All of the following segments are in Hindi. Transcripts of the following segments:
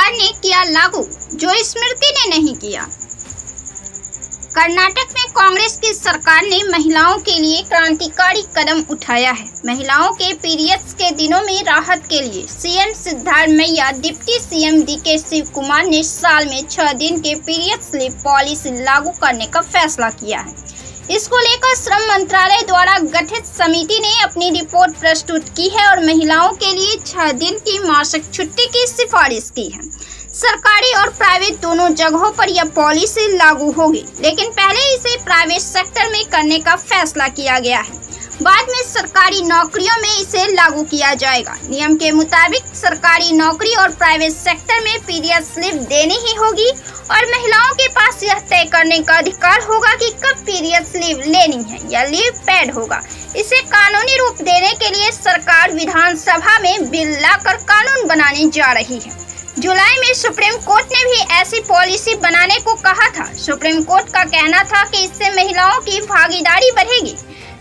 सरकार ने किया लागू जो स्मृति ने नहीं किया। कर्नाटक में कांग्रेस की सरकार ने महिलाओं के लिए क्रांतिकारी कदम उठाया है। महिलाओं के पीरियड्स के दिनों में राहत के लिए CM Siddaramaiah, deputy CM DK Shivakumar ने साल में 6 दिन के पीरियड स्लीप पॉलिसी लागू करने का फैसला किया है। इसको लेकर श्रम मंत्रालय द्वारा गठित समिति ने अपनी रिपोर्ट प्रस्तुत की है और महिलाओं के लिए 6 दिन की मासिक छुट्टी की सिफारिश की है। सरकारी और प्राइवेट दोनों जगहों पर यह पॉलिसी लागू होगी, लेकिन पहले इसे प्राइवेट सेक्टर में करने का फैसला किया गया है। बाद में सरकारी नौकरियों में इसे लागू किया जाएगा। नियम के मुताबिक सरकारी नौकरी और प्राइवेट सेक्टर में पीरियड स्लिप देनी ही होगी और महिलाओं के पास यह तय करने का अधिकार होगा कि कब पीरियड स्लिप लेनी है या लीव पेड होगा। इसे कानूनी रूप देने के लिए सरकार विधानसभा में बिल लाकर कानून बनाने जा रही है। जुलाई में सुप्रीम कोर्ट ने भी ऐसी पॉलिसी बनाने को कहा था। सुप्रीम कोर्ट का कहना था कि इससे महिलाओं की भागीदारी बढ़ेगी।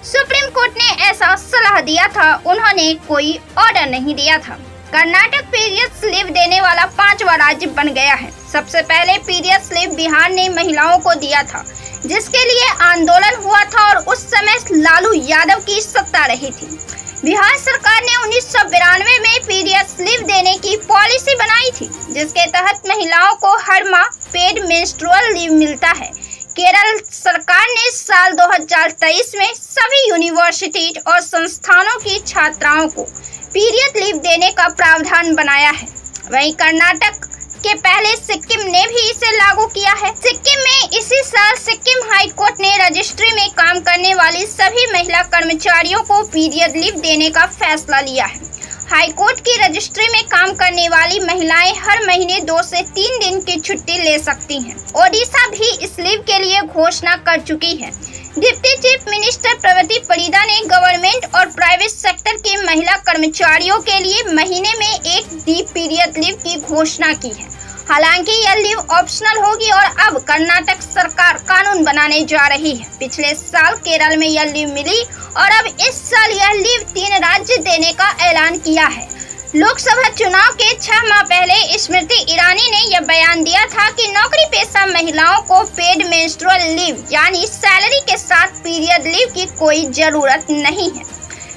सुप्रीम कोर्ट ने ऐसा सलाह दिया था, उन्होंने कोई ऑर्डर नहीं दिया था। कर्नाटक पीरियड स्लीप देने वाला 5वां राज्य बन गया है। सबसे पहले पीरियड स्लीप बिहार ने महिलाओं को दिया था, जिसके लिए आंदोलन हुआ था और उस समय लालू यादव की सत्ता रही थी। बिहार सरकार ने 1992 में पीरियड स्लीप देने की पॉलिसी बनाई थी, जिसके तहत महिलाओं को हर माह पेड मेंस्ट्रुअल लीव मिलता है। केरल सरकार ने साल 2023 में सभी यूनिवर्सिटीज और संस्थानों की छात्राओं को पीरियड लीव देने का प्रावधान बनाया है। वहीं कर्नाटक के पहले सिक्किम ने भी इसे लागू किया है। सिक्किम में इसी साल सिक्किम हाई कोर्ट ने रजिस्ट्री में काम करने वाली सभी महिला कर्मचारियों को पीरियड लीव देने का फैसला लिया है। हाई कोर्ट की रजिस्ट्री में काम करने वाली महिलाएं हर महीने 2 से 3 दिन की छुट्टी ले सकती हैं। ओडिशा भी इस लीव के लिए घोषणा कर चुकी है। Deputy chief minister Pravati Parida ने गवर्नमेंट और प्राइवेट सेक्टर के महिला कर्मचारियों के लिए महीने में 1 डी पीरियड लीव की घोषणा की है। हालांकि यह लीव ऑप्शनल होगी और अब कर्नाटक सरकार कानून बनाने जा रही है। पिछले साल केरल में यह लीव मिली और अब इस साल यह लीव 3 राज्य देने का ऐलान किया है। लोकसभा चुनाव के 6 माह पहले स्मृति ईरानी ने यह बयान दिया था कि नौकरी पेशा महिलाओं को पेड मेंस्ट्रुअल लीव यानी सैलरी के साथ पीरियड लीव की कोई जरूरत नहीं है।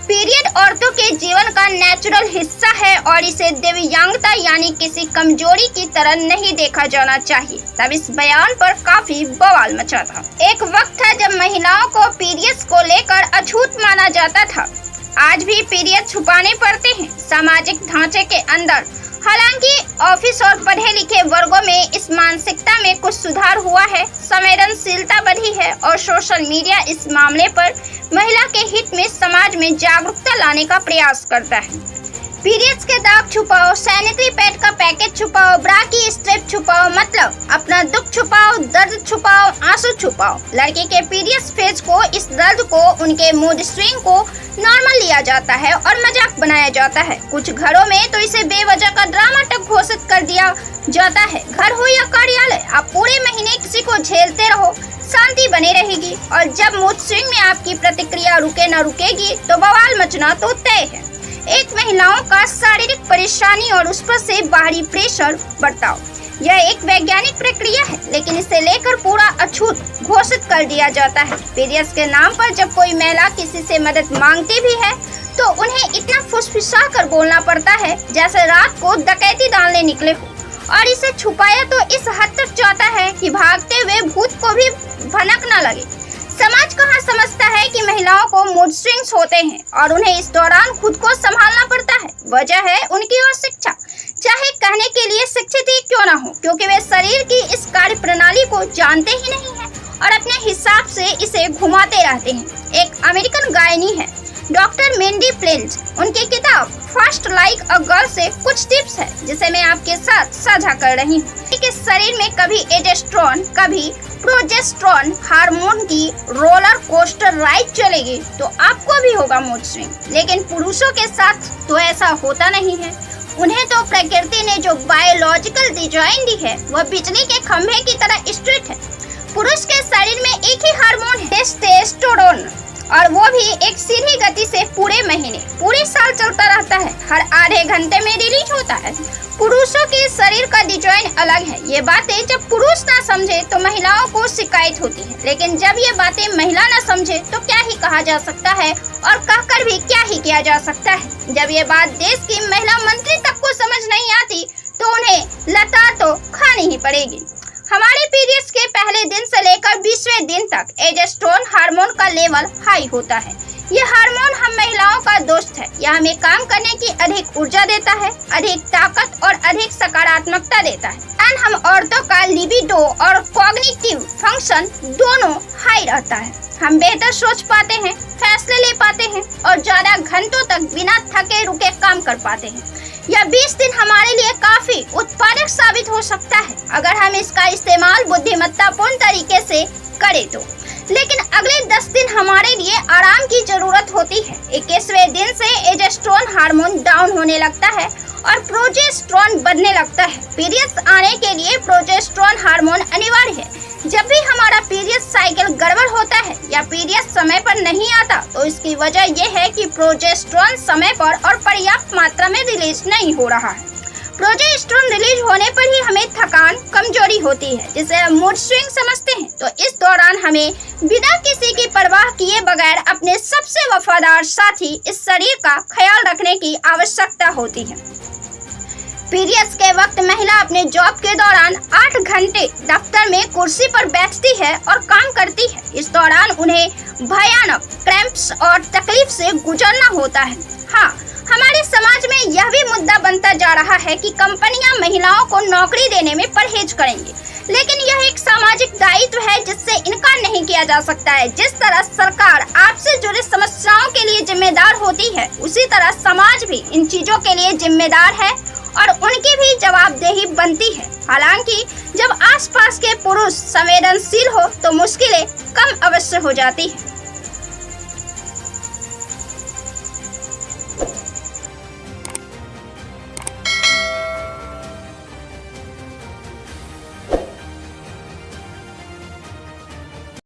पीरियड औरतों के जीवन का नेचुरल हिस्सा है और इसे दिव्यांगता यानी किसी कमजोरी की तरह नहीं देखा जाना चाहिए। तब इस बयान पर काफी बवाल मचा था। एक वक्त था जब महिलाओं को पीरियड्स को लेकर अछूत माना जाता था। आज भी पीरियड छुपाने पड़ते हैं सामाजिक ढांचे के अंदर। हालांकि ऑफिस और पढ़े लिखे वर्गों में इस मानसिकता में कुछ सुधार हुआ है, संवेदनशीलता बढ़ी है और सोशल मीडिया इस मामले पर महिला के हित में समाज में जागरूकता लाने का प्रयास करता है। पीरियड्स के दाग छुपाओ, सैनिटरी पैड का पैकेट छुपाओ, ब्रा की स्ट्रिप छुपाओ, मतलब अपना दुख छुपाओ, दर्द छुपाओ, आंसू छुपाओ। लड़के के पीरियड्स फेज को, इस दर्द को, उनके मूड स्विंग को नॉर्मल लिया जाता है और मजाक बनाया जाता है। कुछ घरों में तो इसे बेवजह का ड्रामा तक घोषित कर दिया जाता है। घर हो या कार्यालय, आप पूरे महीने किसी को झेलते रहो, शांति बनी रहेगी और जब मूड स्विंग में आपकी प्रतिक्रिया रुके न रुकेगी तो बवाल मचना तो तय है। एक महिलाओं का शारीरिक परेशानी और उस पर से बाहरी प्रेशर बर्ताव, यह एक वैज्ञानिक प्रक्रिया है, लेकिन इसे लेकर पूरा अछूत घोषित कर दिया जाता है। पीरियड्स के नाम पर जब कोई महिला किसी से मदद मांगती भी है तो उन्हें इतना फुसफुसा कर बोलना पड़ता है जैसे रात को डकैती डालने निकले हो, और इसे छुपाया तो इस हद तक जाता है कि भागते हुए भूत को भी भनक न लगे। समाज कहाँ समझता है कि महिलाओं को मूड स्विंग्स होते हैं और उन्हें इस दौरान खुद को संभालना पड़ता है। वजह है उनकी और शिक्षा, चाहे कहने के लिए शिक्षित ही क्यों न हो, क्योंकि वे शरीर की इस कार्य प्रणाली को जानते ही नहीं है और अपने हिसाब से इसे घुमाते रहते हैं। एक अमेरिकन गायनी है डॉक्टर मेंडी प्लेन्स, उनकी किताब फर्स्ट लाइक अ गर्ल से कुछ टिप्स है जिसे मैं आपके साथ साझा कर रही हूँ कि शरीर में कभी एस्ट्रोजन कभी प्रोजेस्टेरोन हार्मोन की रोलर कोस्टर राइड चलेगी तो आपको भी होगा मूड स्विंग, लेकिन पुरुषों के साथ तो ऐसा होता नहीं है। उन्हें तो प्रकृति ने जो बायोलॉजिकल डिजाइन दी है वह बिजली के खंभे की तरह स्ट्रिक्ट है। पुरुष के शरीर में एक ही हार्मोन है टेस्टोस्टेरोन, और वो भी एक सीधी गति से पूरे महीने, पूरे साल चलता रहता है। हर आधे घंटे में रिलीज होता है। पुरुषों के शरीर का डिजाइन अलग है। ये बातें जब पुरुष ना समझे तो महिलाओं को शिकायत होती है, लेकिन जब ये बातें महिला ना समझे तो क्या ही कहा जा सकता है और कहकर भी क्या ही किया जा सकता है। जब ये बात देश की महिला मंत्री तक को समझ नहीं आती तो उन्हें लतार तो खानी ही पड़ेगी। हमारे पीरियड्स के पहले दिन से लेकर 20वें दिन तक एजेस्ट्रोन हार्मोन का लेवल हाई होता है। ये हार्मोन हम महिलाओं का दोस्त है। यह हमें काम करने की अधिक ऊर्जा देता है, अधिक ताकत और अधिक सकारात्मकता देता है। एंड हम औरतों का लिबिडो और कॉग्निटिव फंक्शन दोनों हाई रहता है। हम बेहतर सोच पाते हैं, फैसले ले पाते हैं और ज्यादा घंटों तक बिना थके रुके काम कर पाते हैं। यह 20 दिन हमारे लिए काफी उत्पादक साबित हो सकता है अगर हम इसका इस्तेमाल बुद्धिमत्तापूर्ण तरीके से करें तो। लेकिन अगले 10 दिन हमारे लिए आराम की जरूरत होती है। 21वें दिन से एजेस्ट्रोन हार्मोन डाउन होने लगता है और प्रोजेस्टेरोन बढ़ने लगता है। पीरियड्स आने के लिए प्रोजेस्टेरोन हार्मोन अनिवार्य है। जब भी हमारा पीरियड साइकिल गड़बड़ होता है या पीरियड समय पर नहीं आता तो इसकी वजह यह है कि प्रोजेस्टेरोन समय पर और पर्याप्त मात्रा में रिलीज नहीं हो रहा है। प्रोजेस्टेरोन रिलीज होने पर ही हमें थकान, कमजोरी होती है, जिसे हम मूड स्विंग समझते हैं। तो इस दौरान हमें बिना किसी की परवाह किए बगैर अपने सबसे वफादार साथी इस शरीर का ख्याल रखने की आवश्यकता होती है। पीरियड्स के वक्त महिला अपने जॉब के दौरान 8 घंटे दफ्तर में कुर्सी पर बैठती है और काम करती है। इस दौरान उन्हें भयानक क्रैम्प्स और तकलीफ से गुजरना होता है। हाँ, हमारे समाज में यह भी मुद्दा बनता जा रहा है कि कंपनियां महिलाओं को नौकरी देने में परहेज करेंगी, लेकिन यह एक सामाजिक दायित्व है जिससे इनकार नहीं किया जा सकता है। जिस तरह सरकार आपसे जुड़ी समस्याओं के लिए जिम्मेदार होती है, उसी तरह समाज भी इन चीजों के लिए जिम्मेदार है और उनकी भी जवाबदेही बनती है। हालांकि जब आसपास के पुरुष संवेदनशील हो तो मुश्किलें कम अवश्य हो जाती है।